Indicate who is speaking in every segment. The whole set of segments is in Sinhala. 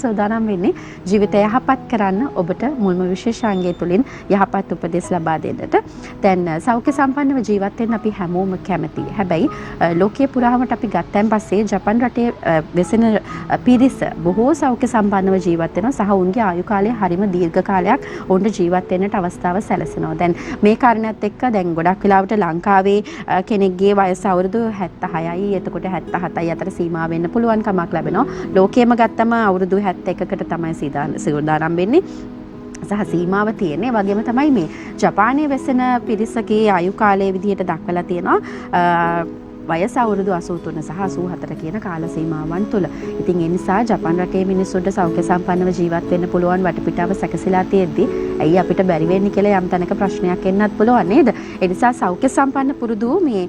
Speaker 1: සෝදානම් වෙන්නේ ජීවිතය යහපත් කරන්න ඔබට මුල්ම විශේෂාංගය තුලින් යහපත් උපදෙස් ලබා දෙන්නට. දැන් සෞඛ්‍ය සම්පන්නව ජීවත් වෙන්න අපි හැමෝම කැමතියි. හැබැයි ලෝකයේ පුරාමට අපි ගත්තන් පස්සේ ජපාන් රටේ වෙසෙන පිරිස බොහෝ සෞඛ්‍ය සම්පන්නව ජීවත් වෙනවා සහ උන්ගේ ආයු කාලය හරිම දීර්ඝ කාලයක් උන්ට ජීවත් වෙන්නට අවස්ථාව සැලසෙනවා. දැන් මේ කාරණාත් එක්ක දැන් ගොඩක් වෙලාවට ලංකාවේ කෙනෙක්ගේ වයස අවුරුදු 76යි එතකොට 77යි අතර සීමා වෙන්න පුළුවන් කමක් ලැබෙනවා. ලෝකයේම ගත්තම අවුරුදු 71කට තමයි සූදානම් වෙන්නේ. සහ සීමාව තියෙන්නේ වගේම තමයි මේ ජපානයේ වෙසෙන පිරිසගේ ආයු කාලයේ විදිහට දක්වලා තියෙනවා වයස අවුරුදු 83 සහ 84 කියන කාල සීමාවන් තුල. ඉතින් ඒ නිසා ජපාන් රටේ මිනිස්සුන්ට සෞඛ්‍ය සම්පන්නව ජීවත් වෙන්න පුළුවන් වටපිටාව සැකසීලා තියෙද්දි ඇයි අපිට බැරි වෙන්නේ කියලා යම් තැනක ප්‍රශ්නයක් එන්නත් පුළුවන් නේද? ඒ නිසා සෞඛ්‍ය සම්පන්න පුරුදු මේ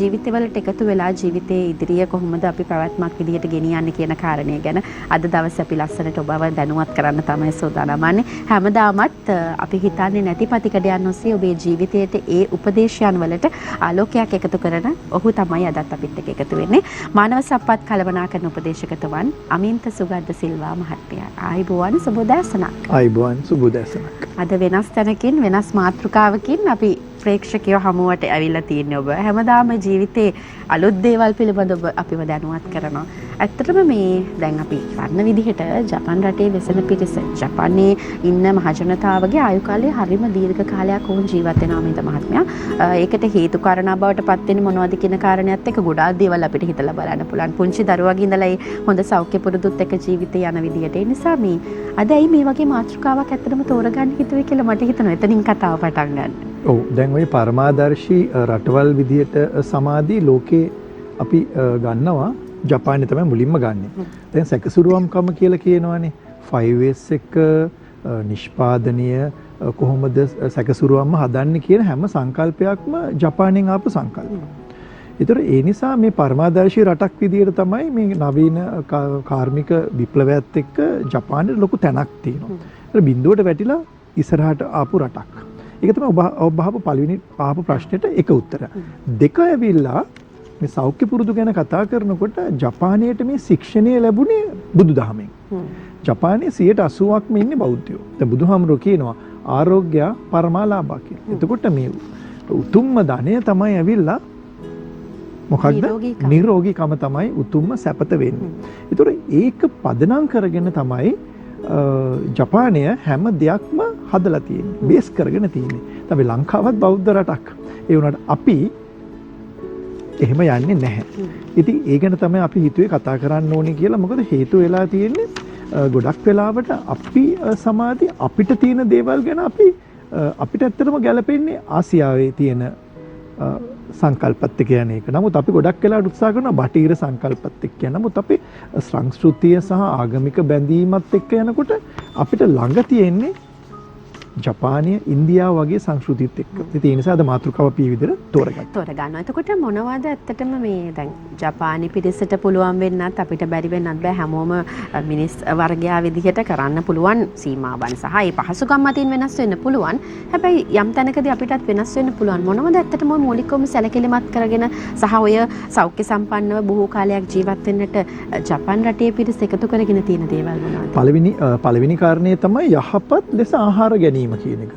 Speaker 1: ජීවිතවලට එකතු වෙලා ජීවිතයේ ඉදිරිය කොහොමද අපි පැවැත්මක් විදිහට ගෙනියන්නේ කියන කාරණය ගැන අද දවසේ අපි ලස්සනට ඔබව දැනුවත් කරන්න තමයි සූදානම් වන්නේ. හැමදාමත් අපි හිතන්නේ නැති පැතිකඩයන් ඔස්සේ ඔබේ ජීවිතයට ඒ උපදේශයන් වලට ආලෝකයක් එකතු කරන ඔහු තමයි අදත් අපිත් එක්ක එකතු වෙන්නේ. මානව සම්පත් කළමනාකරන උපදේශකතුමන් අමින්ත සුගද්ද සිල්වා මහත්මයා. ආයිබෝවන් සුබෝදෑසනක්.
Speaker 2: ආයිබෝවන් සුබෝදෑසනක්.
Speaker 1: අද වෙනස් තැනකින් වෙනස් මාතෘකාවකින් අපි ප්‍රේක්ෂකයෝ හමුවට ඇවිල්ලා තියෙන්නේ ඔබ. හැමදාම ජීවිතේ අලුත් දේවල් පිළිබඳව අපිව දැනුවත් කරනවා. ඇත්තටම මේ දැන් අපි වර්ණ විදිහට ජපාන් රටේ වෙසෙන පිරිස ජපානයේ ඉන්න මහජනතාවගේ ආයු කාලය හරිම දීර්ඝ කාලයක් වුන් ජීවත් වෙනවා මේත මහත්මයා. ඒකට හේතු කාරණා බවට පත් වෙන්නේ මොනවද කියන කාරණයක් එක්ක ගොඩාක් දේවල් අපිට හිතලා බලන්න පුළුවන්. පුංචි දරුවගේ ඉඳලා හොඳ සෞඛ්‍ය පුරුදුත් එක්ක ජීවිතේ යන විදිහට. ඒ නිසා මේ අදයි මේ වගේ මාතෘකාවක් ඇත්තටම තෝරගන්න හිතුවේ කියලා මට හිතෙනවා. එතනින් කතාව පටන් ගන්න.
Speaker 2: ඔව් දැන් ওই පරමාදර්ශී රටවල් විදියට සමාධි ලෝකේ අපි ගන්නවා ජපානයේ තමයි මුලින්ම ගන්නෙ. දැන් සැකසුරුවම්කම කියලා කියනවානේ 5S එක නිෂ්පාදනීය කොහොමද සැකසුරුවම්ම හදන්නේ කියන හැම සංකල්පයක්ම ජපානයෙන් ආපු සංකල්ප. ඒතර ඒ නිසා මේ පරමාදර්ශී රටක් විදියට තමයි මේ නවීන කාර්මික විප්ලවයත් එක්ක ජපානයේ ලොකු තැනක් තියෙනවා. ඒතර බිඳුවට වැටිලා ඉස්සරහට ආපු රටක්. ඒක තමයි ඔබ පළවෙනි ආපු ප්‍රශ්නෙට එක උත්තර. දෙක ඇවිල්ලා මේ සෞඛ්‍ය පුරුදු ගැන කතා කරනකොට ජපානයට මේ ශික්ෂණය ලැබුණේ බුදුදහමෙන්. ජපානයේ 80%ක්ම ඉන්නේ බෞද්ධයෝ. දැන් බුදුහාමුදුරුවෝ කියනවා ආරෝග්‍ය පරමාලාභා කියලා. එතකොට මේ උතුම්ම ධනය තමයි ඇවිල්ලා මොකක්ද? නිරෝගීකම තමයි උතුම්ම සැපත වෙන්නේ. ඒතර ඒක පදනම් කරගෙන තමයි ජපානය හැම දෙයක්ම හදලා තියෙන්නේ. බේස් කරගෙන තියෙන්නේ. අපි ලංකාවත් බෞද්ධ රටක්. ඒ වුණාට අපි එහෙම යන්නේ නැහැ. ඉතින් ඒ ගැන තමයි අපි හිතුවේ කතා කරන්න ඕනේ කියලා. මොකද හේතුව වෙලා තියෙන්නේ ගොඩක් වෙලාවට අපි සමාධි අපිට තියෙන දේවල් ගැන අපිට ඇත්තටම ගැලපෙන්නේ ආසියාවේ තියෙන සංකල්පත් එක්ක යන එක. නමුත් අපි ගොඩක් වෙලාවට උත්සාහ කරනවා බටහිර සංකල්පත් එක්ක යන. නමුත් අපි සංස්කෘතිය සහ ආගමික බැඳීමත් එක්ක යනකොට අපිට ළඟ තියෙන්නේ ජපානය, ඉන්දියාව වගේ සංස්කෘතියත් එක්ක. ඉතින් ඒ නිසා අද මාතෘකාව අපි විදිහට
Speaker 1: තෝරගන්නවා. එතකොට මොනවද ඇත්තටම මේ දැන් ජපානි පිරිසට පුළුවන් වෙන්නත් අපිට බැරි වෙන්නත් බෑ. හැමෝම මිනිස් වර්ගයා විදිහට කරන්න පුළුවන් සීමාවන් සහ ඒ පහසුකම් මතින් වෙනස් වෙන්න පුළුවන්. හැබැයි යම් තැනකදී අපිටත් වෙනස් වෙන්න පුළුවන්. මොනවද ඇත්තටම මූලිකවම සැලකිලිමත් කරගෙන සහ ඔය සෞඛ්‍ය සම්පන්නව බොහෝ කාලයක් ජීවත් වෙන්නට ජපාන් රටේ පිරිස එකතු කරගෙන තියෙන දේවල් මොනවද?
Speaker 2: පළවෙනි කාරණේ තමයි යහපත් ලෙස ආහාර ගැනීම කියන එක.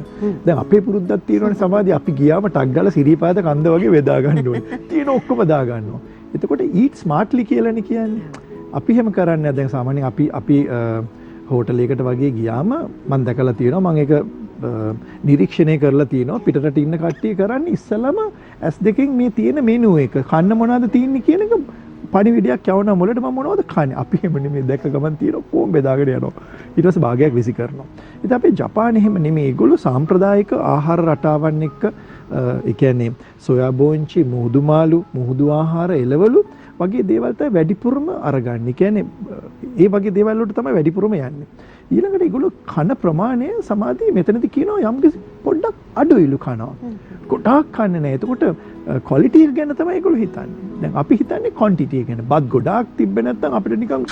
Speaker 2: දැන් අපේ පුරුද්දක් තියෙනවනේ සමාධිය අපි ගියාම ටක් ගාලා සිරිපාද කන්ද වගේ වේදා ගන්න ඕනේ. තියෙන ඔක්කොම දා ගන්නවා. එතකොට eat smartly කියලානේ කියන්නේ. අපි එහෙම කරන්නේ දැන් සාමාන්‍යයෙන් අපි හෝටලයකට වගේ ගියාම මම දැකලා තියෙනවා මම ඒක නිරීක්ෂණය කරලා තියෙනවා පිටරට ඉන්න කට්ටිය කරන්නේ ඉස්සලම S2කින් මේ තියෙන මෙනු එක කන්න මොනවද තියෙන්නේ කියන එක පණිවිඩයක් යවනවා මොලේට මම මොනවද කන්නේ අපි එහෙම නෙමෙයි දැක ගමන් තියෙන කොම් බෙදාගෙන යනවා ඊට පස්සේ භාගයක් විසි කරනවා ඉතින් අපේ ජපානයේ එහෙම නෙමෙයි ඒගොල්ලෝ සාම්ප්‍රදායික ආහාර රටාවන් එක්ක ඒ කියන්නේ සොයා බෝංචි මුහුදු මාළු මුහුදු ආහාර එළවලු වගේ දේවල් තමයි වැඩිපුරම අරගන්නේ. කියන්නේ ඒ වගේ දේවල් වලට තමයි වැඩිපුරම යන්නේ. ඊළඟට ඒගොල්ලෝ කන ප්‍රමාණය සමාධිය මෙතනදී කියනවා යම් පොඩ්ඩක් අඩුයිලු කනවා. ගොඩාක් කන්නේ නැහැ. එතකොට ක්වොලිටි එක ගැන තමයි ඒගොල්ලෝ හිතන්නේ. දැන් අපි හිතන්නේ ක්වොන්ටිටි ගැන. බත් ගොඩාක් තිබ්බේ නැත්නම් අපිට නිකන්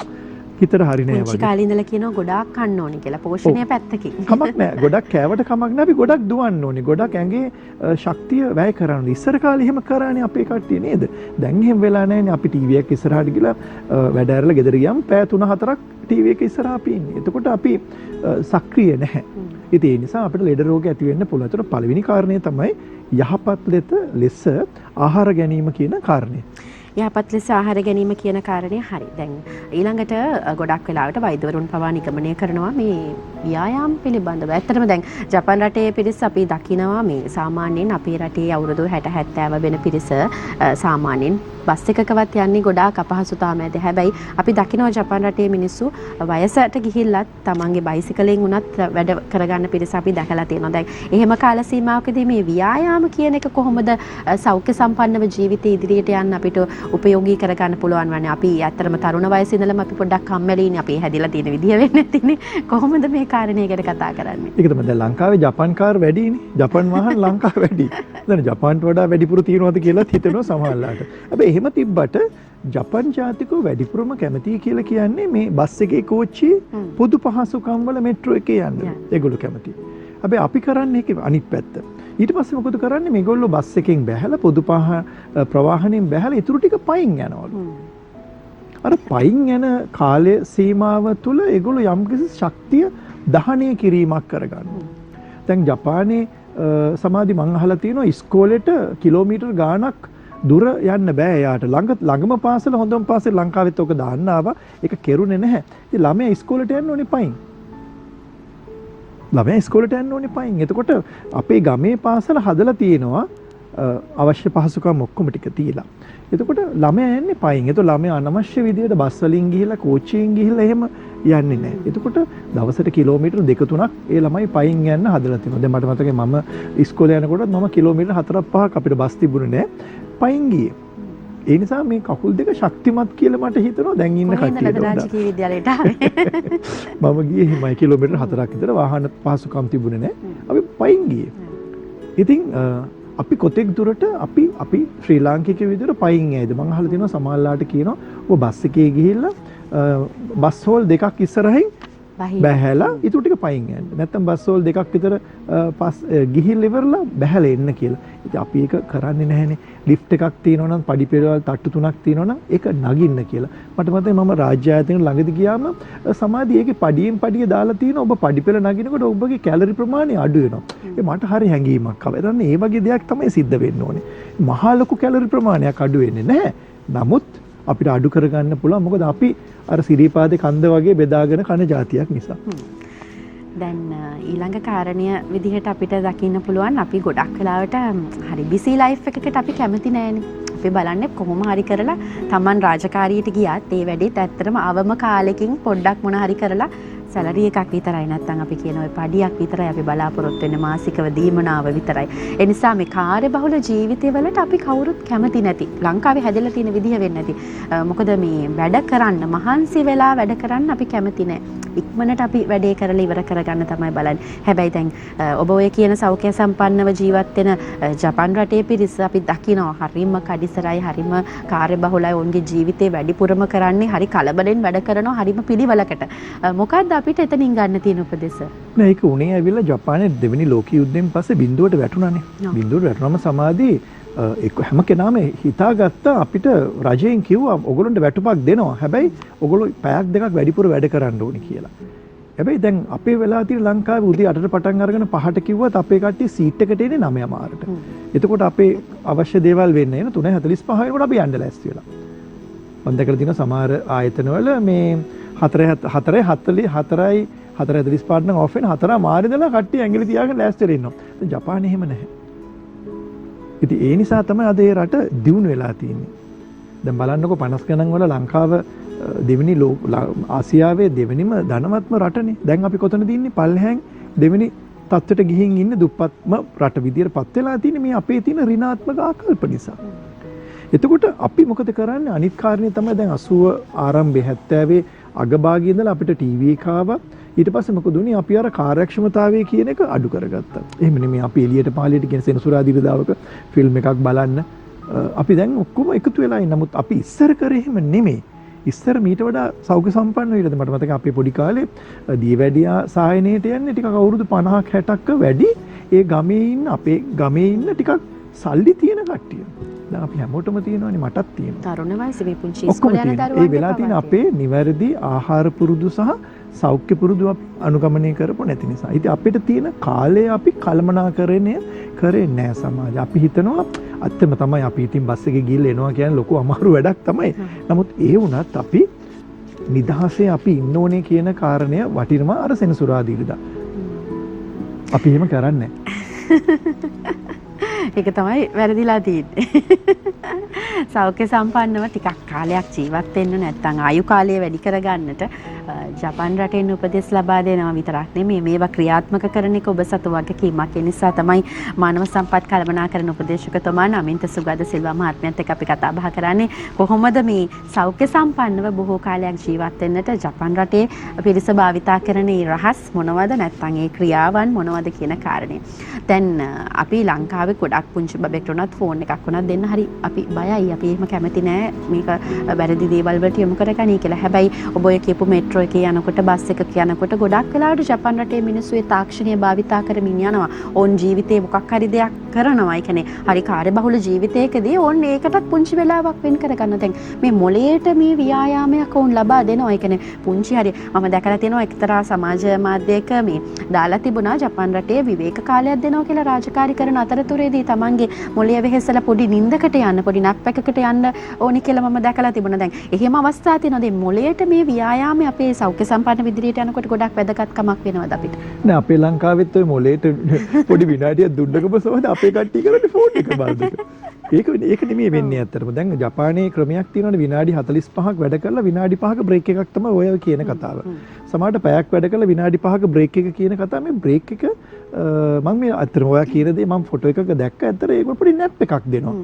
Speaker 2: හිතට හරි නෑ වගේ.
Speaker 1: පුංචි කාලේ ඉඳලා කියනවා ගොඩාක් කන්න ඕනේ කියලා. පෝෂණය පැත්තකින්.
Speaker 2: කමක් නෑ. ගොඩක් කෑවට කමක් නෑ. අපි ගොඩක් දුවන්න ඕනේ. ගොඩක් ඇඟේ ශක්තිය වැය කරන්න. ඉස්සර කාලේ එහෙම කරානේ අපේ කට්ටිය නේද? දැන් එහෙම වෙලා නෑනේ. අපි ටීවී එකක් ඉස්සරහට ගිහලා වැඩ ඇරලා ගෙදර ගියාම පැය 3-4ක් ටීවී එක ඉස්සරහා අපි ඉන්නේ. එතකොට අපි සක්‍රිය නැහැ. ඉතින් ඒ නිසා අපිට ලෙඩ රෝග ඇති වෙන්න පුළුවන්. ඒතර පළවෙනි කාරණය තමයි යහපත් ලෙස ආහාර ගැනීම කියන කාරණය.
Speaker 1: යහපත් ලෙස ආහාර ගැනීම කියන කාරණේ හරි. දැන් ඊළඟට ගොඩක් වෙලාවට වෛද්‍යවරුන් පවා නිගමනය කරනවා මේ ව්‍යායාම පිළිබඳව. ඇත්තටම දැන් ජපාන් රටේ පිරිස අපි දකිනවා මේ සාමාන්‍යයෙන් අපේ රටේ අවුරුදු 60 70 වෙන පිරිස සාමාන්‍යයෙන් බස් එකකවත් යන්නේ ගොඩාක් අපහසුතාව මැද. හැබැයි අපි දකිනවා ජපාන් රටේ මිනිස්සු වයසට ගිහිල්ලත් තමන්ගේ බයිසිකලෙන් උනත් වැඩ කරගන්න පිරිස අපි දැකලා තියෙනවා. දැන් එහෙම කාල සීමාවකදී මේ ව්‍යායාම කියන එක කොහොමද සෞඛ්‍ය සම්පන්නව ජීවිතය ඉදිරියට යන්න අපිට උපයෝගී කරගන්න පුළුවන් වන්නේ? අපි ඇත්තටම තරුණ වයසේ ඉඳලම අපි පොඩ්ඩක් කම්මැලිනේ. අපි හැදිලා තියෙන විදිය වෙන්නේ නැතිනේ. කොහොමද මේ කාරණේ ගැන කතා කරන්නේ?
Speaker 2: ඒක තමයි දැන් ලංකාවේ ජපාන් කාර් වැඩිනේ. ජපාන් වාහන ලංකාව වැඩි. දැන් ජපාන්ට වඩා වැඩිපුර තියෙනවද කියලා හිතෙනවා සමහරලාට. හැබැයි එහෙම තිබ්බට ජපාන් ජාතිකෝ වැඩිපුරම කැමතියි කියලා කියන්නේ මේ බස් එකේ කෝච්චියේ පොදු පහසුකම් වල මෙට්‍රෝ එකේ යන්න. ඒගොල්ලෝ කැමතියි. හැබැයි අපි කරන්නේ ඒක අනිත් පැත්ත. ඊට පස්සේ මොකද කරන්නේ? මේගොල්ලෝ බස් එකෙන් බැහැලා පොදු ප්‍රවාහණයෙන් බැහැලා ඊටු ටික පයින් යනවලු. අර පයින් යන කාලය සීමාව තුළ ඒගොල්ලෝ යම්කිසි ශක්තිය දහනය කිරීමක් කරගන්නවා. දැන් ජපානයේ සමාධි මං අහලා තියෙනවා ඉස්කෝලේට කිලෝමීටර් ගාණක් දුර යන්න බෑ එයාට. ළඟම පාසල හොඳම පාසල ලංකාවෙත් ඔක දාන්න ආවා. ඒක කෙරුණේ නැහැ. ඉතින් ළමයා ඉස්කෝලේට යන්න ඕනේ පයින්. ළමයා ඉස්කෝලේට යන්න ඕනේ පයින්. එතකොට අපේ ගමේ පාසල හදලා තියෙනවා අවශ්‍ය පහසුකම් ඔක්කොම ටික තියලා. එතකොට ළමයා යන්නේ පයින්. එතකොට ළමයා අනවශ්‍ය විදියට බස් වලින් ගිහිල්ලා කෝච්චියෙන් ගිහිල්ලා එහෙම යන්නේ නැහැ. එතකොට දවසට කිලෝමීටර් 2-3ක් ඒ ළමයි පයින් යන්න හදලා තියෙනවා. දැන් මට මතකයි මම ඉස්කෝලේ යනකොට මම කිලෝමීටර් 4-5ක් අපිට බස් තිබුණේ නැහැ. පයින් ගියේ. ඒ නිසා මේ කකුල් දෙක ශක්තිමත් කියලා මට හිතෙනවා දැන් ඉන්න කට්ටියට.
Speaker 1: රාජකීය විද්‍යාලයට ආවේ.
Speaker 2: මම ගියේ හිමයි කිලෝමීටර් 4ක් විතර වාහන පහසුකම් තිබුණේ නැහැ. අපි පයින් ගියේ. ඉතින් අපි කොතෙක් දුරට අපි ශ්‍රී ලාංකිකයෝ විදිහට පයින් යයිද? මම අහලා තියෙනවා සමහරලාට කියනවා ඔබ බස් එකේ ගිහිල්ලා බස් හෝල් දෙකක් ඉස්සරහින් බැහැලා ඊටු ටික පයින් යන්න. නැත්තම් බස් හෝල් දෙකක් විතර ගිහිල්ලා ඉවරලා බැහැලා එන්න කියලා. ඉතින් අපි ඒක කරන්නේ නැහැනේ. ලිෆ්ට් එකක් තියෙනවා නම් පඩි පෙරවල් තට්ටු 3ක් තියෙනවා නම් ඒක නගින්න කියලා. මට මතකයි මම රාජ්‍ය ආයතන ළඟදී ගියාම සමාධිය ඒකේ පඩියෙන් පඩිය දාලා තියෙනවා. ඔබ පඩි පෙළ නගිනකොට ඔබගේ කැලරි ප්‍රමාණය අඩු වෙනවා. ඒ මට හරි හැඟීමක් ආවා. එතන මේ වගේ දෙයක් තමයි සිද්ධ වෙන්න ඕනේ. මහා ලොකු කැලරි ප්‍රමාණයක් අඩු වෙන්නේ නැහැ. නමුත් අපිට අඩු කරගන්න පුළුවන්. මොකද අපි අර සිරිපාදේ කන්ද වගේ බෙදාගෙන කන જાතියක් නිසා.
Speaker 1: දැන් ඊළඟ කාරණය විදිහට අපිට දකින්න පුළුවන් අපි ගොඩක් වෙලාවට හරි බිසි ලයිෆ් එකකට අපි කැමති නෑනේ. අපි බලන්නේ කොහොම හරි කරලා Taman රාජකාරියට ගියාත් ඒ වැඩේට ඇත්තටම අවම කාලෙකින් පොඩ්ඩක් මොන හරි කරලා සැලරි එකක් විතරයි නැත්නම් අපි කියන ඔය පඩියක් විතරයි අපි බලාපොරොත්තු වෙන්නේ මාසිකව දීමනාව විතරයි. ඒ නිසා මේ කාර්යබහුල ජීවිතවලට අපි කවුරුත් කැමති නැති. ලංකාවේ හැදලා තියෙන විදිහ වෙන්නේ නැති. මොකද මේ වැඩ කරන්න මහන්සි වෙලා වැඩ කරන්න අපි කැමති නැහැ. ඉක්මනට අපි වැඩේ කරලා ඉවර කරගන්න තමයි බලන්නේ. හැබැයි දැන් ඔබ ඔය කියන සෞඛ්‍ය සම්පන්නව ජීවත් වෙන ජපාන් රටේ පිරිස අපි දකිනවා හරිම කඩිසරයි හරිම කාර්යබහුලයි. ඔවුන්ගේ ජීවිතේ වැඩිපුරම කරන්නේ හරි කලබලෙන් වැඩ කරනවා හරිම පිළිවෙලකට. මොකද්ද අපිට එතනින් ගන්න තියෙන උපදෙස?
Speaker 2: නෑ ඒක උනේ ඇවිල්ලා ජපානයේ දෙවෙනි ලෝක යුද්ධයෙන් පස්සේ බිඳුවට වැටුණානේ. බිඳුවට වැටුනම සමාධි හැම කෙනාම හිතාගත්තා අපිට රජයෙන් කිව්වා ඔයගොල්ලන්ට වැටුපක් දෙනවා. හැබැයි ඔයගොල්ලෝ පැයක් දෙකක් වැඩිපුර වැඩ කරන්න ඕනේ කියලා. හැබැයි දැන් අපේ වෙලා තියෙන ලංකාවේ උදේ 8ට පටන් අරගෙන 5ට කිව්වත් අපේ කට්ටිය සීට් එකට එන්නේ 9 මාරට. එතකොට අපේ අවශ්‍ය දේවල් වෙන්නේ නේ 3:45 වෙනකොට අපි යන්න ලෑස්ති වෙලා. මම දැකලා තියෙනවා සමහර ආයතනවල මේ 4:45 නම් ඔෆ් වෙන 4 මාරේ දලා කට්ටිය ඇඟිලි තියාගෙන ලෑස්ති වෙලා ඉන්නවා. දැන් ජපානයේ එහෙම නැහැ. ඉතින් ඒ නිසා තමයි අද ඒ රට දියුණු වෙලා තියෙන්නේ. දැන් බලන්නකෝ 50 ගණන් වල ලංකාව දෙවෙනි ආසියාවේ දෙවෙනිම ධනවත්ම රටනේ. දැන් අපි කොතනද ඉන්නේ? පල්ලෙහාන් දෙවෙනි තත්ත්වයට ගිහින් ඉන්නේ දුප්පත්ම රට විදියට පත් වෙලා තියෙන්නේ මේ අපේ තියෙන ඍණාත්මක ආකල්ප නිසා. එතකොට අපි මොකද කරන්නේ? අනිත් කාරණේ තමයි දැන් 80 ආරම්භයේ 70 අගභාගයේ ඉඳලා අපිට ටීවී එක ආවා. ඊට පස්සේ මොකද උනේ? අපි අර කාර්යක්ෂමතාවය කියන එක අඩු කරගත්තා. එහෙම නෙමෙයි අපි එළියට පාළියට කියන සෙනසුරාදී ඉරිදාවක ෆිල්ම් එකක් බලන්න අපි දැන් ඔක්කොම එකතු වෙලා ඉන්න. නමුත් අපි ඉස්සර කරේ එහෙම නෙමෙයි. ඉස්සර මීට වඩා සෞඛ්‍ය සම්පන්න වෙලද මට මතකයි අපේ පොඩි කාලේ දීවැඩියා සායනයට යන්නේ ටිකක් අවුරුදු 50ක් 60ක වැඩි ඒ ගමේ ඉන්න අපේ ගමේ ඉන්න ටිකක් සල්ලි තියෙන කට්ටිය. දැන් අපි හැමෝටම තියෙනවානේ මටත් තියෙනවා.
Speaker 1: තරුණ වයසේ මේ පුංචි
Speaker 2: ඔක්කොම
Speaker 1: ඉස්කෝලේ යන
Speaker 2: තියෙනවා.
Speaker 1: දරුවන්ට
Speaker 2: ඒ වෙලා තියෙන අපේ නිවැරදි ආහාර පුරුදු සහ සෞඛ්‍ය පුරුදු අපි අනුගමනය කරපො නැති නිසා. ඉතින් අපිට තියෙන කාලය අපි කළමනාකරණය කරේ නැහැ සමාජය. අපි හිතනවා අත්තම තමයි අපි ඉතින් බස් එකේ ගිහිල්ලා එනවා කියන්නේ ලොකු අමාරු වැඩක් තමයි. නමුත් ඒ වුණත් අපි නිදහසේ අපි ඉන්න ඕනේ කියන කාරණය වටිනවා අර සෙනසුරාදීරිදා. අපි එහෙම කරන්නේ
Speaker 1: ඒක තමයි වැරදිලා තියෙන්නේ. සෞඛ්‍ය සම්පන්නව ටිකක් කාලයක් ජීවත් වෙන්න නැත්නම් ආයු කාලය වැඩි කරගන්නට ජපාන් රටෙන් උපදෙස් ලබා දෙනවා විතරක් නෙමෙයි මේවා ක්‍රියාත්මක කරන එක ඔබ සතු වගකීමක්. ඒ නිසා තමයි මානව සම්පත් කළමනාකරන උපදේශකතුමා නමින්ත සුගත සිල්වා මහත්මයාත් එක්ක අපි කතා බහ කරන්නේ කොහොමද මේ සෞඛ්‍ය සම්පන්නව බොහෝ කාලයක් ජීවත් වෙන්නට ජපාන් රටේ පිරිස භාවිතා කරන ඒ රහස් මොනවද නැත්නම් ඒ ක්‍රියාවන් මොනවද කියන කාරණේ. දැන් අපි ලංකාවේ ගොඩක් පුංචි බබෙක්ට උනත් ෆෝන් එකක් උනත් දෙන්න හරි අපි බයයි. අපි එහෙම කැමති නෑ මේක වැරදි දේවල් වලට යොමු කරගනී කියලා. හැබැයි ඔබ ඔය කියපු මෙට්‍රෝ එකේ යනකොට බස් එකක යනකොට ගොඩක් වෙලාවට ජපාන් රටේ මිනිස්සු ඒ තාක්ෂණය භාවිතා කරමින් යනවා. ඕන් ජීවිතේ මොකක් හරි දෙයක් කරනවා. ඒ කියන්නේ හරි කාර්යබහුල ජීවිතයකදී ඕන් ඒකටත් පුංචි වෙලාවක් වෙන් කරගන්න. දැන් මේ මොළයට මේ ව්‍යායාමයක් ඕන් ලබා දෙනවා. ඒ කියන්නේ පුංචි හරි මම දැකලා තියෙනවා එක්තරා සමාජ මාධ්‍යයක මේ දාලා තිබුණා ජපාන් රටේ විවේක කාලයක් දෙනවා කියලා රාජකාරී කරන අතරතුරේදී තමන්ගේ මොළය වෙහෙසලා පොඩි නිින්දකට යන්න පොඩි නැප්පැකකට යන්න ඕනි කියලා මම දැකලා තිබුණා. දැන් එහෙම අවස්ථා තියෙනවා. දැන් මොළයට මේ ව්‍යායාමය අපේ සෞඛ්‍ය සම්පන්න විදිහට යනකොට ගොඩක් වැදගත්කමක් වෙනවද අපිට?
Speaker 2: නෑ අපේ ලංකාවෙත් ඔය මොළයට පොඩි විනාඩියක් දුන්නකම සමහර අපේ කට්ටිය කරන්නේ ෆෝන් එක බලද්දී. ඒක නෙමෙයි වෙන්නේ ඇත්තටම. දැන් ජපානයේ ක්‍රමයක් තියෙනවානේ විනාඩි 45ක් වැඩ කරලා විනාඩි 5ක බ්‍රේක් එකක් තමයි ඔය කියන කතාව. සමහරට පැයක් වැඩ කරලා විනාඩි 5ක බ්‍රේක් එක කියන කතාව මේ බ්‍රේක් එක මම මේ අතරම ඔයා කියන දේ මම ෆොටෝ එකක දැක්ක. ඇත්තට ඒක පොඩි නැප් එකක් දෙනවා.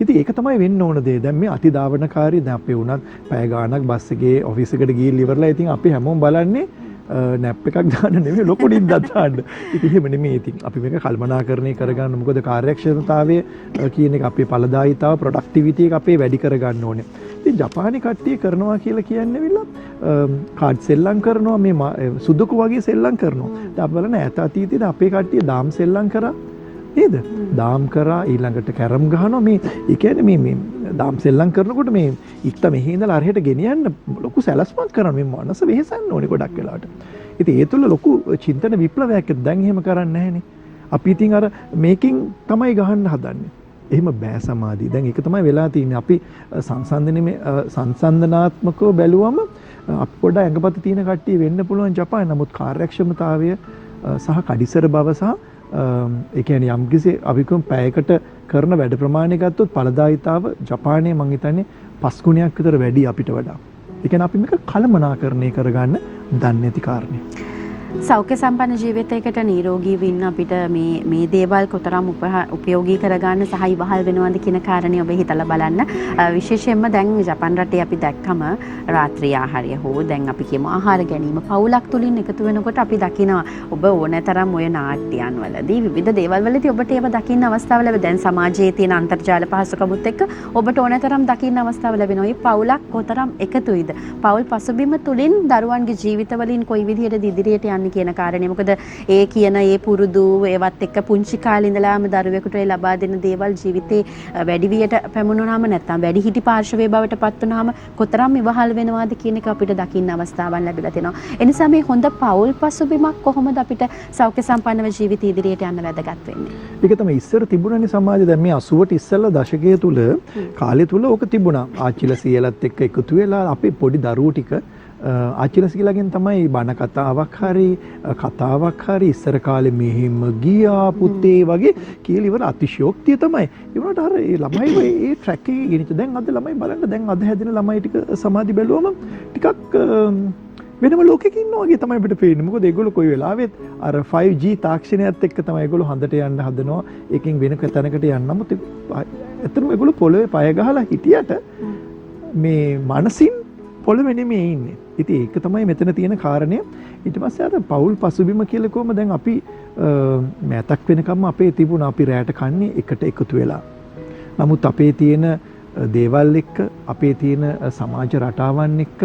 Speaker 2: ඉතින් ඒක තමයි වෙන්න ඕන දේ. දැන් මේ අතිධාවනකාරී දැන් අපේ උනත් පැය ගාණක් බස් එකේ ඔෆිස් එකට ගිහින් ඉවරලා ඉතින් අපි හැමෝම බලන්නේ නැප් එකක් දාන්න නෙමෙයි ලොකු නිින්දක් දාන්න. ඉතින් එහෙම නෙමෙයි. ඉතින් අපි මේක කල්පනාකරණය කරගන්න. මොකද කාර්යක්ෂමතාවය කියන එක අපේ ඵලදායීතාව ප්‍රොඩක්ටිවිටි එක අපේ වැඩි කරගන්න ඕනේ. ඉතින් ජපානි කට්ටිය කරනවා කියලා කියන්නේ විලා කාඩ් සෙල්ලම් කරනවා මේ සුදුකු වගේ සෙල්ලම් කරනවා. දැන් අපි බලන්න ඈත අතීතයේදී අපේ කට්ටිය දාම් සෙල්ලම් කරා නේද? දාම් කරා ඊළඟට කැරම් ගහනවා මේ ඒ කියන්නේ මේ දාම් සෙල්ලම් කරනකොට මේ ඉක්ත මෙහි ඉඳලා අරහෙට ගෙනියන්න ලොකු සැලැස්මක් කරනවා. මේ මනස වෙහෙසන්න ඕනේ ගොඩක් වෙලාවට. ඉතින් ඒ තුළ ලොකු චින්තන විප්ලවයක් දැන් එහෙම කරන්නේ නැහැනේ. අපි ඉතින් අර මේකින් තමයි ගහන්න හදන්නේ. එහෙම බෑ සමාධිය. දැන් ඒක තමයි වෙලා තියෙන්නේ. අපි සංසන්දනාත්මකව බැලුවම අපි පොඩ ඇඟපත තියෙන කට්ටිය වෙන්න පුළුවන් ජපාන. නමුත් කාර්යක්ෂමතාවය සහ කඩිසර බව සහ ඒ කියන්නේ යම්කිසි අපි කොම් පැයකට කරන වැඩ ප්‍රමාණය ගත්තොත් ඵලදායීතාව ජපානයේ මං හිතන්නේ 5 ගුණයක් විතර වැඩි අපිට වඩා. ඒ කියන්නේ අපි මේක කළමනාකරණය කරගන්න දන්නේ නැති කාරණේ.
Speaker 1: සෞඛ්‍ය සම්පන්න ජීවිතයකට නිරෝගීව ඉන්න අපිට මේ දේවල් කොතරම් උපයෝගී කරගන්න සහ ඉවහල් වෙනවද කියන කාරණේ ඔබ හිතලා බලන්න. විශේෂයෙන්ම දැන් ජපාන් රටේ අපි දැක්කම රාත්‍රී ආහාරය හෝ දැන් අපි කියමු ආහාර ගැනීම පවුලක් තුලින් එකතු වෙනකොට අපි දකිනවා ඔබ ඕනතරම් ඔය නාට්‍යයන් වලදී විවිධ දේවල් වලදී ඔබට ඒව දකින්න අවස්ථාව ලැබෙනවා. දැන් සමාජයේ තියෙන අන්තර්ජාල පහසුකමුත් එක්ක ඔබට ඕනතරම් දකින්න අවස්ථාව ලැබෙනවා. මේ පවුලක් කොතරම් එකතුයිද? පවුල් පසුබිම තුලින් දරුවන්ගේ ජීවිතවලින් කොයි විදිහටද ඉදිරියට යන්නේ කියන කාරණේ. මොකද ඒ කියන ඒ පුරුදු ඒවත් එක්ක පුංචි කාලේ ඉඳලාම දරුවෙකුට ලබා දෙන දේවල් ජීවිතේ වැඩිවියට පැමුණුනාම නැත්නම් වැඩිහිටි පාර්ශවයේ බවට පත් වුනාම කොතරම් ඉවහල් වෙනවාද කියන එක අපිට දකින්න අවස්ථාවක් ලැබිලා තියෙනවා. ඒ නිසා මේ හොඳ පවුල් පසුබිමක් කොහොමද අපිට සෞඛ්‍ය සම්පන්නව ජීවිතය ඉදිරියට යන්න වැදගත් වෙන්නේ? ඒක
Speaker 2: තමයි ඉස්සර තිබුණනේ සමාජය. දැන් මේ 80ට ඉස්සෙල්ලා දශකයේ තුල කාලය තුල ඕක තිබුණා. ආච්චිලා සීයලත් එක්ක එකතු වෙලා අපේ පොඩි දරුවෝ ටික ආච්චිලා සීලාගෙන් තමයි බණ කතාවක් හරි කතාවක් හරි ඉස්සර කාලේ මෙහෙම ගියා පුතේ වගේ කියලා ඉවර අතිශයෝක්තිය තමයි. ඒ වුණාට අර ඒ ළමයි ඒ ට්‍රැක් එකේ ගෙනිච්ච දැන් අද ළමයි බලන්න දැන් අද හැදෙන ළමයි ටික සමාධි බැලුවම ටිකක් වෙනම ලෝකෙක ඉන්නවා වගේ තමයි අපිට පේන්නේ. මොකද ඒගොල්ලෝ කොයි වෙලාවෙත් අර 5G තාක්ෂණයත් එක්ක තමයි ඒගොල්ලෝ හඳට යන්න හදනවා. ඒකෙන් වෙන තැනකට යන්න. නමුත් ඇත්තටම ඒගොල්ලෝ පොළවේ පය ගහලා හිටියට මේ මනසින් පොළවේ නෙමෙයි ඉන්නේ. ඉතින් ඒක තමයි මෙතන තියෙන කාරණය. ඊට පස්සේ අර පෞල් පසුබිම කියලා කොහම දැන් අපි මෑතක් වෙනකම් අපේ තිබුණ අපි රැයට කන්නේ එකට එකතු වෙලා. නමුත් අපේ තියෙන දේවල් එක්ක අපේ තියෙන සමාජ රටාවන් එක්ක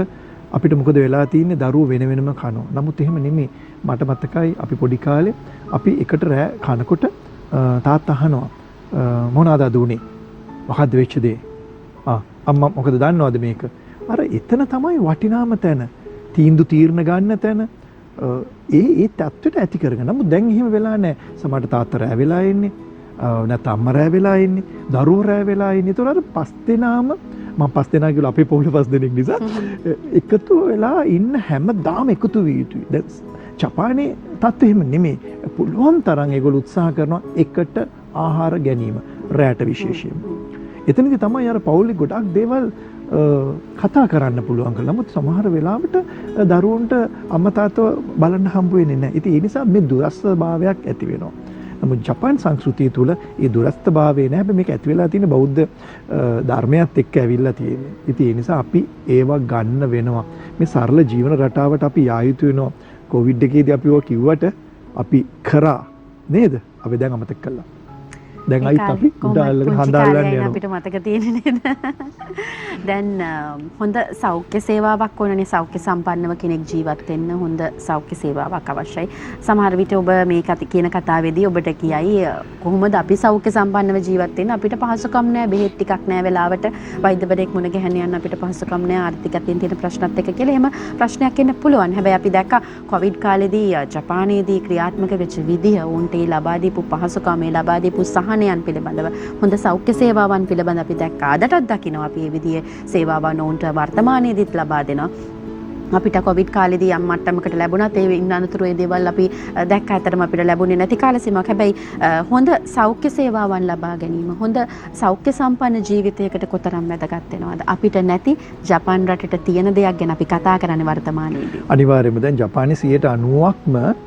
Speaker 2: අපිට මොකද වෙලා තියෙන්නේ දරුවෝ වෙන වෙනම කනවා. නමුත් එහෙම නෙමෙයි. මට මතකයි අපි පොඩි කාලේ අපි එකට රැ කනකොට තාත්තා අහනවා මොනවාද අද උනේ? මොකද්ද වෙච්ච දේ? අම්මා මොකද දන්නවද මේක? අර එතන තමයි වටිනාම තැන. තීරණ ගන්න තැන. ඒ තත්ත්වයට ඇති කරගෙන. නමුත් දැන් එහෙම වෙලා නැහැ. සමහරට තාත්තා රෑ වෙලා ඉන්නේ. නැත්නම් අම්මා රෑ වෙලා ඉන්නේ. දරුවෝ රෑ වෙලා ඉන්නේ. ඒතකොට අර 5 දෙනාම මම 5 දෙනා කියලා අපේ පොළේ 5 දෙනෙක් නිසා එකතු වෙලා ඉන්න හැමදාම එකතු විය යුතුයි. දැන් ජපානයේ තත්ත්වය එහෙම නෙමෙයි. පුළුවන් තරම් ඒගොල්ලෝ උත්සාහ කරනවා එකට ආහාර ගැනීම රැට විශේෂයෙන්ම. එතනදී තමයි අර පෞල්ලි ගොඩක් දේවල් කතා කරන්න පුළුවන් කළා. නමුත් සමහර වෙලාවට දරුවන්ට අම්මා තාත්තව බලන්න හම්බ වෙන්නේ නැහැ. ඉතින් ඒ නිසා මේ දුරස්ථභාවයක් ඇති වෙනවා. නමුත් ජපාන් සංස්කෘතිය තුළ ඒ දුරස්ථභාවය නැහැ. හැබැයි මේක ඇති වෙලා තියෙන බෞද්ධ ධර්මයත් එක්ක ඇවිල්ලා තියෙන්නේ. ඉතින් ඒ නිසා අපි ඒවා ගන්න වෙනවා. මේ සරල ජීවන රටාවට අපි යා යුතු වෙනවා. කොවිඩ් එකේදී අපි ඔය කිව්වට අපි කරා නේද? අපි දැන් අමතක කළා. දැන් අයිත් අපි උඩාල්ලගෙන හඳාල්ලන්න යනවා.
Speaker 1: අපිට මතක තියෙන්නේ නේද? දැන් හොඳ සෞඛ්‍ය සේවාවක් ඕනනේ. සෞඛ්‍ය සම්පන්නව කෙනෙක් ජීවත් වෙන්න හොඳ සෞඛ්‍ය සේවාවක් අවශ්‍යයි. සමහර විට ඔබ මේ කියන කතාවේදී ඔබට කියයි කොහොමද අපි සෞඛ්‍ය සම්පන්නව ජීවත් වෙන්න? අපිට පහසුකම් නැහැ, බෙහෙත් ටිකක් නැහැ වෙලාවට, වෛද්‍යවරයෙක් මුණ ගැහෙන්න යන්න අපිට පහසුකම් නැහැ, ආර්ථිකයෙන් තියෙන ප්‍රශ්නත් එක්ක කියලා. එහෙම ප්‍රශ්නයක් එන්න පුළුවන්. හැබැයි අපි දැක්කා කොවිඩ් කාලේදී ජපානයේදී ක්‍රියාත්මක වෙච්ච විදිහ, උන්ට ලබා දීපු පහසුකම්, ලබා දීපු සහනයන් පිළිබඳව, හොඳ සෞඛ්‍ය සේවාවන් පිළිබඳව අපි දැක්කා. අදටත් දකිනවා අපි මේ විදිහේ සේවාවන් ඔවුන්ට වර්තමානයේදීත් ලබා දෙනවා. අපිට කොවිඩ් කාලේදී යම් මට්ටමකට ලැබුණත් ඒ ඉන්න අනතුරු ඒ දේවල් අපි දැක්ක අතරම අපිට ලැබුණේ නැති කාල සීමාවක්. හැබැයි හොඳ සෞඛ්‍ය සේවාවන් ලබා ගැනීම, හොඳ සෞඛ්‍ය සම්පන්න ජීවිතයකට කොතරම් වැදගත් වෙනවද? අපිට නැති ජපාන් රටට තියෙන දෙයක් ගැන අපි කතා කරන්නේ වර්තමානයේදී.
Speaker 2: අනිවාර්යයෙන්ම දැන් ජපානයේ 90%ක්ම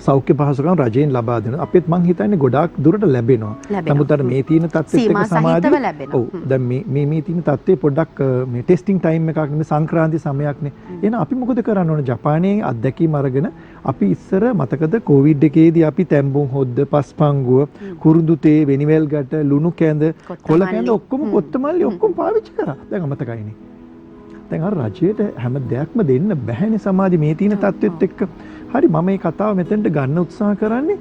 Speaker 2: සෞඛ්‍ය පහසුකම් රජයෙන් ලබා දෙනවා. අපිත් මං හිතන්නේ ගොඩාක් දුරට ලැබෙනවා. නමුත් අර මේ තියෙන තත්ත්වෙත් එක්ක සමාධිය ඔව් දැන් මේ තියෙන තත්ත්වේ පොඩ්ඩක් මේ ටෙස්ටිං ටයිම් එකක් නෙමෙයි, සංක්‍රාන්ති සමයක්නේ. එහෙනම් අපි මොකද කරන්න ඕන? ජපානයේ අත්දැකීම් අරගෙන අපි ඉස්සර මතකද කොවිඩ් එකේදී අපි තැම්බුම් හොද්ද, පස්පංගුව, කුරුඳු තේ, වෙනිවැල් ගැට, ලුණු කැඳ, කොළ කැඳ ඔක්කොම කොත්තමල්ලි ඔක්කොම පාවිච්චි කරා. දැන් අමතකයිනේ. දැන් අර රජයට හැම දෙයක්ම දෙන්න බැහැනේ සමාජයේ මේ තියෙන තත්ත්වෙත් එක්ක. හරි මම මේ කතාව මෙතෙන්ට ගන්න උත්සාහ කරන්නේ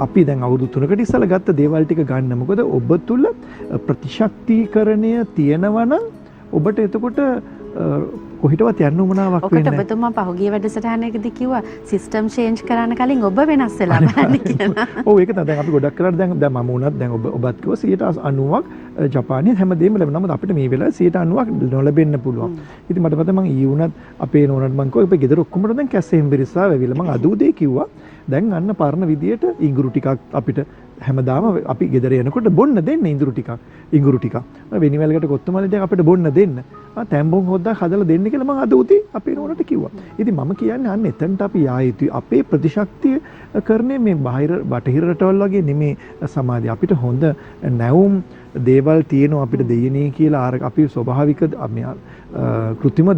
Speaker 2: අපි දැන් අවුරුදු 3කට ඉස්සෙල්ලා ගත්ත දේවල් ටික ගන්න. මොකද ඔබ තුල ප්‍රතිශක්තිකරණය තියෙනවා නම් ඔබට එතකොට කොහිටවත් යන්න උවමනාවක් වෙන්නේ නැහැ.
Speaker 1: ඔකට ඔබතුමා පහුගිය වැඩසටහනකදී කිව්වා සිස්ටම් චේන්ජ් කරන්න කලින් ඔබ වෙනස් වෙලා බලන්න කියලා.
Speaker 2: ඔව් ඒක තමයි. දැන් අපි ගොඩක් කරලා දැන් මම උනත් දැන් ඔබත් කිව්වා 90%ක් ජපානයේ හැමදේම ලැබෙනවා. නමුත් අපිට මේ වෙලාවේ 90%ක් නොලැබෙන්න පුළුවන්. ඉතින් මට මතකයි මම ඊ උනත් අපේ නෝනට මම කිව්වා අපේ ගෙදර ඔක්කොම දැන් කැස්සෙන් බිරිස්සාව ඇවිල්ලා මම අද උදේ කිව්වා දැන් අන්න පරණ විදියට ඉඟුරු ටිකක් අපිට හැමදාම අපි ගෙදර යනකොට බොන්න දෙන්න ඉඟුරු ටිකක් වෙනිවැල්කට කොත්තමල්ලි ටික අපිට බොන්න දෙන්න තැම්බොන් හොද්දා හදලා දෙන්න කියලා මම අද උදේ අපේ නෝනට කිව්වා. ඉතින් මම කියන්නේ අන්න එතනට අපි යා යුතුයි. අපේ ප්‍රතිශක්තිය කරන්නේ මේ බටහිර රටවල් වගේ නෙමේ සමාධිය. අපිට හොඳ නැවුම් දේවල් තියෙනවා අපිට දෙයනේ කියලා අපි ස්වභාවික කෘත්‍රිම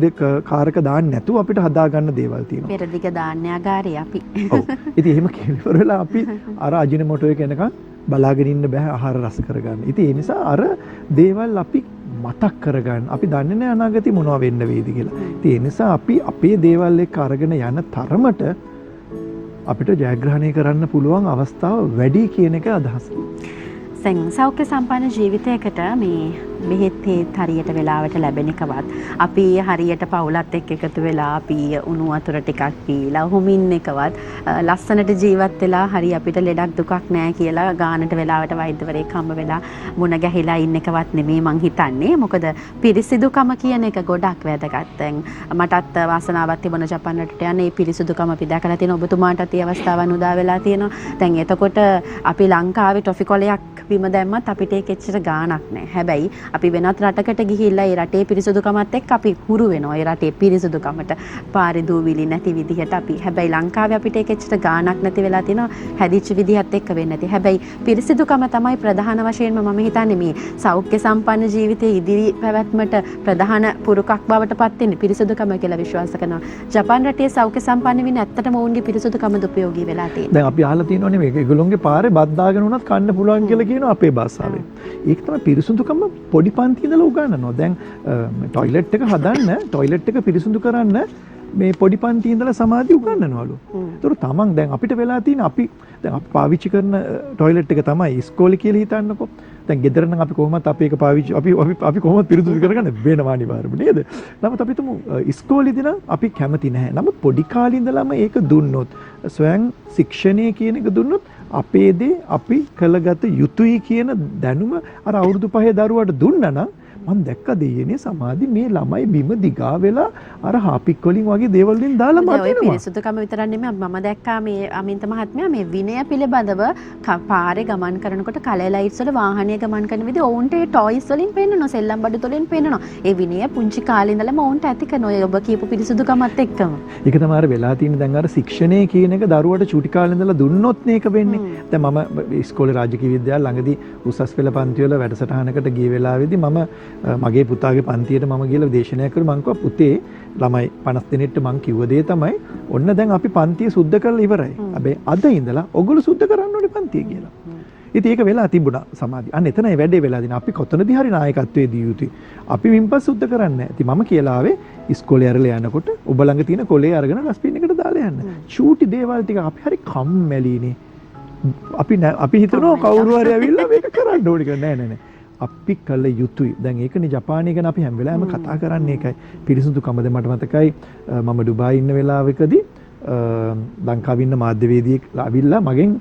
Speaker 2: කාරක දාන්න නැතුව අපිට හදා ගන්න දේවල් තියෙනවා.
Speaker 1: පෙරදිග ධාන්‍යාගාරය අපි.
Speaker 2: ඔව්. ඉතින් එහෙම කෙලිවර වෙලා අපි අර අජිනමොටෝ එක එනකන් බලාගෙන ඉන්න බෑ ආහාර රස කරගන්න. ඉතින් ඒ නිසා අර දේවල් අපි මතක් කරගන්න. අපි දන්නේ නැහැ අනාගතේ මොනවා වෙන්න වේද කියලා. ඉතින් ඒ නිසා අපි අපේ දේවල් එක්ක අරගෙන යන තරමට අපිට ජයග්‍රහණය කරන්න පුළුවන් අවස්ථාව වැඩි කියන එක අදහස්.
Speaker 1: සෞඛ්‍ය සම්පන්න ජීවිතයකට මේ බෙහෙත් හරියට වෙලාවට ලැබෙන එකවත් අපි හරියට පවුලත් එක්ක එකතු වෙලා අපි උණු වතුර ටිකක් පීලා හුමින් එකවත් ලස්සනට ජීවත් වෙලා හරි අපිට ලෙඩක් දුකක් නැහැ කියලා ගානට වෙලාවට වෛද්‍යවරයෙක් හම්බ වෙලා මුණ ගැහිලා ඉන්න එකවත් නෙමෙයි මං හිතන්නේ. මොකද පිරිසිදුකම කියන එක ගොඩක් වැදගත්. දැන් මටත් වාසනාවක් තිබුණා ජපාන් රටට යන්න. ඒ පිරිසිදුකම අපි දැකලා තියෙනවා. ඔබතුමාටත් ඒ අවස්ථාවන් උදා වෙලා තියෙනවා. දැන් එතකොට අපි ලංකාවේ ටොෆි කොලයක් බිම දැම්මත් අපිට ඒක එච්චර ගාණක් නැහැ. හැබැයි අපි වෙනත් රටකට ගිහිල්ලා ඒ රටේ පිරිසුදුකමත් එක්ක අපි හුරු වෙනවා. ඒ රටේ පිරිසුදුකමට පාරේ දූවිලි නැති විදිහට අපි. හැබැයි ලංකාවේ අපිට ඒක එච්චර ගාණක් නැති වෙලා තියෙනවා. හැදිච්ච විදිහත් එක්ක වෙන්නේ නැති. හැබැයි පිරිසුදුකම තමයි ප්‍රධාන වශයෙන්ම මම හිතන්නේ මේ සෞඛ්‍ය සම්පන්න ජීවිතයේ ඉදිරි පැවැත්මට ප්‍රධාන පුරුකක් බවට පත් වෙන්නේ පිරිසුදුකම කියලා විශ්වාස කරනවා. ජපාන් රටේ සෞඛ්‍ය සම්පන්න වෙන්නේ ඇත්තටම ඔවුන්ගේ පිරිසුදුකමද උපයෝගී වෙලා තියෙන්නේ.
Speaker 2: දැන් අපි අහලා තියෙනවනේ මේක ඒගොල්ලෝගේ පාරේ බත් දාගෙන උනත් කන්න පුළුවන් කියලා කියනවා අපේ භාෂාවෙන්. ඒක තමයි පිරිසුදුකම පොඩි පන්ති ඉඳලා උගන්වනවා. දැන් ටොයිලට් එක හදන්න, ටොයිලට් එක පිරිසුදු කරන්න මේ පොඩි පන්ති ඉඳලා සමාධි උගන්වනවලු. ඒතර තමන් දැන් අපිට වෙලා තියෙන අපි දැන් අපි පාවිච්චි කරන টয়ලට් එක තමයි ඉස්කෝලේ කියලා හිතන්නකෝ. දැන් ගෙදර නම් අපි කොහොමද අපි ඒක පාවිච්චි අපි කොහොමද පිරිසිදු කරගන්න වෙනවා අනිවාර්යයෙන්ම නේද? නමුත් අපි තුමු ඉස්කෝලේදී නම් අපි කැමති නැහැ. නමුත් පොඩි කාලේ ඉඳලම ඒක දුන්නොත් ස්වයං ශික්ෂණය කියන එක දුන්නොත් අපේ දේ අපි කළගත යුතුයි කියන දැනුම අර අවුරුදු 5 දරුවාට දුන්නා නම් මම දැක්ක දෙයනේ සමාධි මේ ළමයි බිම දිගා වෙලා අර හාපික් වලින් වගේ දේවල් වලින් දාලා මතිනවා.
Speaker 1: ඔය පිරිසුදුකම විතරක් නෙමෙයි මම දැක්කා මේ අමින්ත මහත්මයා මේ විනය පිළිබඳව පාරේ ගමන් කරනකොට කලර් ලයිට්ස් වල වාහනය ගමන් කරන විදිහ ඔවුන්ට ඒ ටොයිස් වලින් පෙන්නනවා සෙල්ලම් බඩු වලින් පෙන්නනවා. ඒ විනය පුංචි කාලේ ඉඳලම ඔවුන්ට ඇති කරන ඔය ඔබ කියපු පිරිසුදුකමත් එක්කම.
Speaker 2: ඒක තමයි අර වෙලා තියෙන දැන් අර ශික්ෂණය කියන එක දරුවට චුටි කාලේ ඉඳලා දුන්නොත් මේක වෙන්නේ. දැන් මම ඉස්කෝලේ රාජකීය විද්‍යාල ළඟදී උසස් පෙළ පන්ති වල වැඩසටහනකට ගිය වෙලාවේදී මම මගේ පුතාගේ පන්තියට මම ගිහලා දේශනය කරු මං කිව්වා පුතේ ළමයි 50 දෙනෙක්ට මං කිව්ව දේ තමයි ඔන්න දැන් අපි පන්තිය සුද්ධ කරලා ඉවරයි. හැබැයි අද ඉඳලා ඔගොල්ලෝ සුද්ධ කරන්න ඕනේ පන්තිය කියලා. ඉතින් ඒක වෙලා තිබුණා සමාධි. අන්න එතනයි වැඩේ වෙලා දින. අපි කොතනදී හරි නායකත්වයේ දී යුතුයි. අපි වින්පස් සුද්ධ කරන්නේ නැහැ. ඉතින් මම කියලා ආවේ ඉස්කෝලේ ඇරලා යනකොට ඔබ ළඟ තියෙන කොලේ අරගෙන ඩස්බින් එකට දාලා යන්න. චූටි දේවල් ටික අපි හරි කම්මැලිනේ. අපි හිතනවා කවුරු හරි ඇවිල්ලා මේක කරන්න ඕනේ කියලා. නෑ නෑ නෑ. අපි කළ යුතුයි. දැන් ඒකනේ ජපානය ගැන අපි හැම වෙලාවෙම කතා කරන්නේ ඒකයි. පිරිසුදුකමද මට මතකයි මම ඩුබායි ඉන්න වෙලාවකදී ලංකාවේ ඉන්න මාධ්‍යවේදියෙක් ආවිල්ලා මගෙන්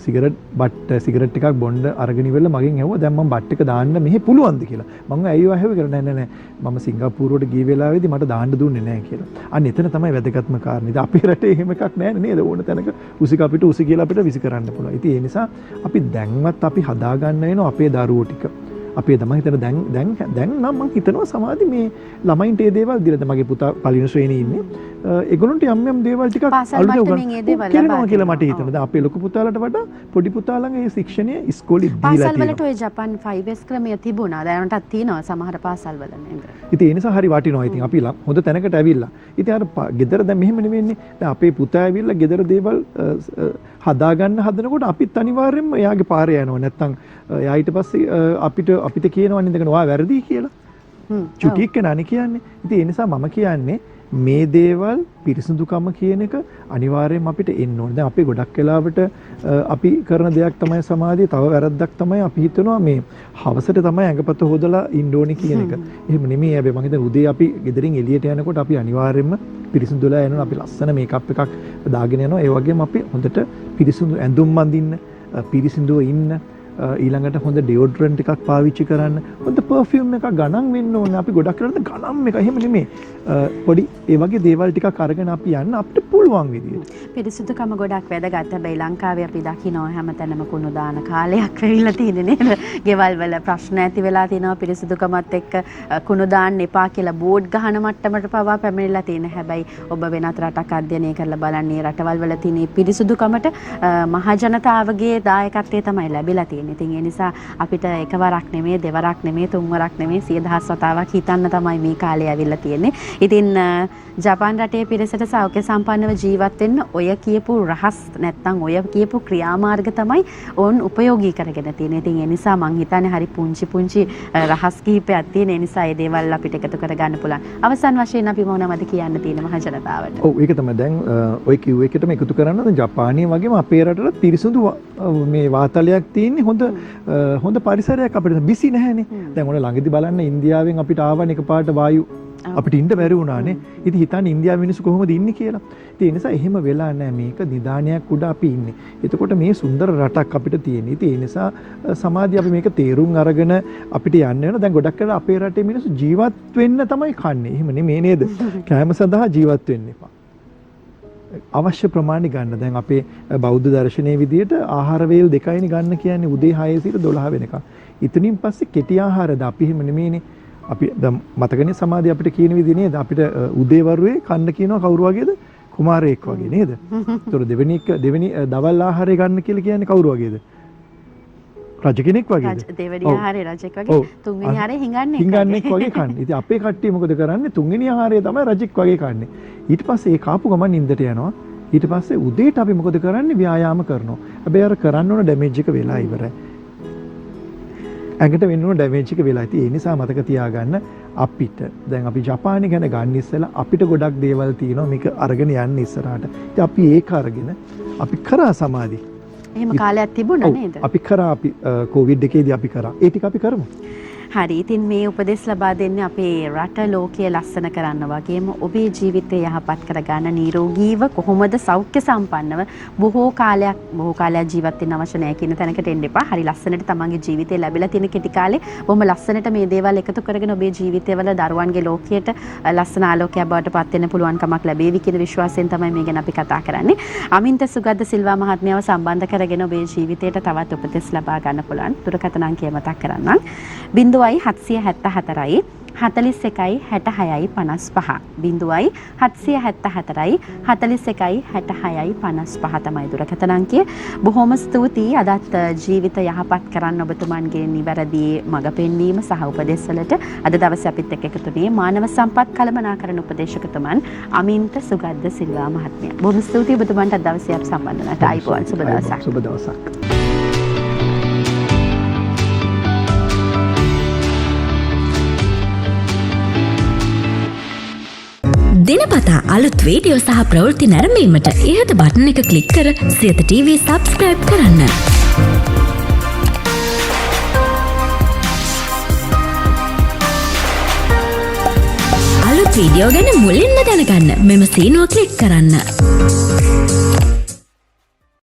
Speaker 2: සිගරට් එකක් බොන්න අරගෙන ඉවරලා මගෙන් ඇහුවා දැන් මම බට් එක දාන්න මෙහෙ පුළුවන්ද කියලා. මම ඇයිව ඇහුවේ කියලා නෑ නෑ මම සිංගප්පූරුවට ගිය වෙලාවේදී මට දාන්න දුන්නේ නෑ කියලා. අන්න එතන තමයි වැදගත්ම කාරණේ. ඉතින් අපේ රටේ එහෙම එකක් නෑනේ නේද? ඕන තැනක උසික අපිට උසි කියලා අපිට විසි කරන්න පුළුවන්. ඉතින් ඒ නිසා අපි දැන්වත් අපි හදාගන්න වෙනවා අපේ දරුවෝ ටික. අපේ තමයි හිතන දැන් නම් මම හිතනවා සමාධි මේ ළමයින්ට ඒ දේවල් දිරද මගේ පුතා පළවෙනි ශ්‍රේණියේ ඉන්නේ ඒගොල්ලන්ට යම් දේවල් ටිකක් අලුතෙන් උගන්වනවා කියලා මට හිතෙනවා. දැන් අපේ ලොකු පුතාලට වඩා පොඩි පුතා ළඟ ඒ ශික්ෂණය ඉස්කෝලේ දීලා තියෙනවා.
Speaker 1: පාසල් වලට ඔය ජපාන් 5S ක්‍රමය තිබුණා. දැනටත් තියෙනවා සමහර පාසල් වල නේද?
Speaker 2: ඉතින් ඒ නිසා හරි වටිනවා. ඉතින් අපි හොඳ තැනකට ඇවිල්ලා. ඉතින් අර ගෙදර දැන් මෙහෙම නෙවෙන්නේ. දැන් අපේ පුතා ඇවිල්ලා ගෙදර දේවල් හදාගන්න හදනකොට අපිත් අනිවාර්යයෙන්ම එයාගේ පාරේ යනවා. නැත්තම් එයා ඊට පස්සේ අපිට කියනවා නින්දගෙන ඔයා වැරදි කියලා. චුටි එක්කෙනානේ කියන්නේ. ඉතින් ඒ නිසා මම කියන්නේ මේ දේවල් පිරිසිදුකම කියන එක අනිවාර්යයෙන්ම අපිට එන්න ඕනේ. දැන් අපි ගොඩක් වෙලාවට අපි කරන දෙයක් තමයි සමාධිය. තව වැරද්දක් තමයි අපි හිතනවා මේ හවසට තමයි ඇඟපත හොදලා ඉන්න ඕනේ කියන එක. එහෙම නෙමෙයි. හැබැයි මම හිතන්නේ උදේ අපි ගෙදරින් එළියට යනකොට අපි අනිවාර්යයෙන්ම පිරිසිදුලා යනවා. අපි ලස්සන මේකප් එකක් දාගෙන යනවා. ඒ වගේම අපි හොඳට පිරිසිදු ඇඳුම් අඳින්න, පිරිසිදුව ඉන්න ඊළඟට හොඳ ඩියෝඩරන්ට් එකක් පාවිච්චි කරන්න හොඳ පර්ෆියුම් එකක් ගණන් වෙන්න ඕනේ. අපි ගොඩක් කරලා ගණන් එක එහෙම නෙමෙයි. පොඩි ඒ වගේ දේවල් ටිකක් අරගෙන අපි යන්න අපිට පුළුවන් විදියට.
Speaker 1: පිරිසුදුකම ගොඩක් වැදගත්. හැබැයි ලංකාවේ අපි දකිනවා හැමතැනම කුණු දාන කාලයක් වෙවිලා තියෙන්නේ නේද? ගෙවල් වල ප්‍රශ්න ඇති වෙලා තිනවා පිරිසුදුකමත් එක්ක කුණු දාන්න එපා කියලා බෝඩ් ගහන මට්ටමට පවා පැමිණිලා තියෙන. හැබැයි ඔබ වෙනත් රටක් අධ්‍යයනය කරලා බලන්නේ රටවල් වල තියෙන පිරිසුදුකමට මහ ජනතාවගේ දායකත්වය තමයි ලැබිලා තියෙන්නේ. ඉතින් ඒ නිසා අපිට එකවරක් නෙමෙයි දෙවරක් නෙමෙයි තුන්වරක් නෙමෙයි 100,000 වතාවක් හිතන්න තමයි මේ කාලේ ඇවිල්ලා තියෙන්නේ. ඉතින් ජපාන් රටේ පිරිසට සෞඛ්‍ය සම්පන්නව ජීවත් වෙන්න ඔය කියපු රහස් නැත්නම් ඔය කියපු ක්‍රියාමාර්ග තමයි ඕන් උපයෝගී කරගෙන තියෙන්නේ. ඉතින් ඒ නිසා මං හිතන්නේ හරි පුංචි රහස් කිහිපයක් තියෙන. ඒ නිසා මේ දේවල් අපිට එකතු කරගන්න පුළුවන්. අවසන් වශයෙන් අපි මොනවද කියන්න තියෙන මහ ජනතාවට?
Speaker 2: ඔව් ඒක තමයි දැන් ඔය කිව්ව එකටම එකතු කරන්න දැන් ජපානයේ වගේම අපේ රටට පිරිසුදු මේ වාතලයක් තියෙන්නේ හොඳ පරිසරයක් අපිට බිසි නැහැනේ. දැන් ඔන්න ළඟදී බලන්න ඉන්දියාවෙන් අපිට ආවන එකපාරට වායු අපිට ඉන්න බැරි වුණානේ. ඉතින් හිතන්නේ ඉන්දියාවේ මිනිස්සු කොහොමද ඉන්නේ කියලා. ඉතින් ඒ නිසා එහෙම වෙලා නැහැ. මේක නිදානයක් උඩ අපි ඉන්නේ. එතකොට මේ සුන්දර රටක් අපිට තියෙන. ඉතින් ඒ නිසා සමාධිය අපි මේක තේරුම් අරගෙන අපිට යන්න වෙනවා. දැන් ගොඩක් වෙලා අපේ රටේ මිනිස්සු ජීවත් වෙන්න තමයි කන්නේ. එහෙම නෙමෙයි නේද? කෑම සඳහා ජීවත් වෙන්න එපා. අවශ්‍ය ප්‍රමාණය ගන්න. දැන් අපේ බෞද්ධ දර්ශනයේ විදිහට ආහාර වේල් දෙකයිනේ ගන්න කියන්නේ උදේ 6 සිට 12 වෙනකම්. ඉතින් පස්සේ කෙටි ආහාරද අපි එහෙම නෙමෙයිනේ. අපි දැන් මතකනේ සමාධිය අපිට කියන විදිහ නේද? අපිට උදේ වරුවේ කන්න කියනවා කවුරු වගේද? කුමාරයෙක් වගේ නේද? ඒතර දෙවෙනි දවල් ආහාරය ගන්න කියලා කියන්නේ කවුරු වගේද? රජ කෙනෙක් වගේද?
Speaker 1: දෙවෙනි ආහාරය රජෙක් වගේ, තුන්වෙනි ආහාරය
Speaker 2: හිඟන්නෙක් වගේ කන්නේ. ඉතින් අපේ කට්ටිය මොකද කරන්නේ? තුන්වෙනි ආහාරය තමයි රජෙක් වගේ කන්නේ. ඊට පස්සේ ඒ කාපු ගමන් නිින්දට යනවා. ඊට පස්සේ උදේට අපි මොකද කරන්නේ? ව්‍යායාම කරනවා. හැබැයි අර කරන්න ඕන ඩැමේජ් එක වෙලා ඉවරයි. ඇඟට වෙන්න ඕන ඩැමේජ් එක වෙලා. ඉතින් ඒ නිසා මතක තියාගන්න අපිට දැන් අපි ජපානය ගැන ගන්න ඉස්සෙල්ලා අපිට ගොඩක් දේවල් තියෙනවා මේක අරගෙන යන්න ඉස්සරහට. ඉතින් අපි ඒක අරගෙන අපි කරා සමාධි.
Speaker 1: එහෙම කාලයක් තිබුණා නේද?
Speaker 2: අපි කරා අපි කොවිඩ් එකේදී අපි කරා. ඒ ටික අපි කරමු.
Speaker 1: හරි. ඉතින් මේ උපදෙස් ලබා දෙන්නේ අපේ රට ලෝකයේ ලස්සන කරන්න වගේම ඔබේ ජීවිතය යහපත් කරගන්න නිරෝගීව කොහොමද සෞඛ්‍ය සම්පන්නව බොහෝ කාලයක් ජීවත් වෙන්න අවශ්‍ය නැහැ කියන තැනකට එන්න එපා. හරි ලස්සනට තමන්ගේ ජීවිතේ ලැබිලා තියෙන කෙටි කාලේ බොහොම ලස්සනට මේ දේවල් එකතු කරගෙන ඔබේ ජීවිතවල දරුවන්ගේ ලෝකයට ලස්සන ආලෝකයක් බවට පත් වෙන්න පුළුවන්කමක් ලැබේවි කියන විශ්වාසයෙන් තමයි මේ ගැන අපි කතා කරන්නේ. අමින්ත සුගත සිල්වා මහත්මයාව සම්බන්ධ කරගෙන ඔබේ ජීවිතයට තවත් උපදෙස් ලබා ගන්න පුළුවන්. දුරකථන අංකය මතක් කරන්නම්. 0.774යි 41යි 66යි 55 0.774යි 41යි 66යි 55 තමයි දුරකථන අංකය. බොහොම ස්තුතියි අදත් ජීවිත යහපත් කරන්න ඔබතුමන්ගේ නිවැරදි මඟ පෙන්වීම සහ උපදෙස් වලට. අද දවසේ අපිත් එක්ක එකතුනේ මානව සම්පත් කළමනාකරණ උපදේශකතුමන් අමින්ත සුගද්ද සිල්වා මහත්මයා. බොහොම ස්තුතියි ඔබතුමන්ට අද දවසේ අප සම්බන්ධ වුණාට. ආයිබෝවන් සුබ දවසක්.
Speaker 2: සුබ දවසක්.
Speaker 3: දිනපතා අලුත් වීඩියෝ සහ ප්‍රවෘත්ති නැරඹීමට ඉහත බටන් එක ක්ලික් කර සියත TV සබ්ස්ක්‍රයිබ් කරන්න. අලුත් වීඩියෝ ගැන මුලින්ම දැනගන්න මෙම සීනුව ක්ලික් කරන්න.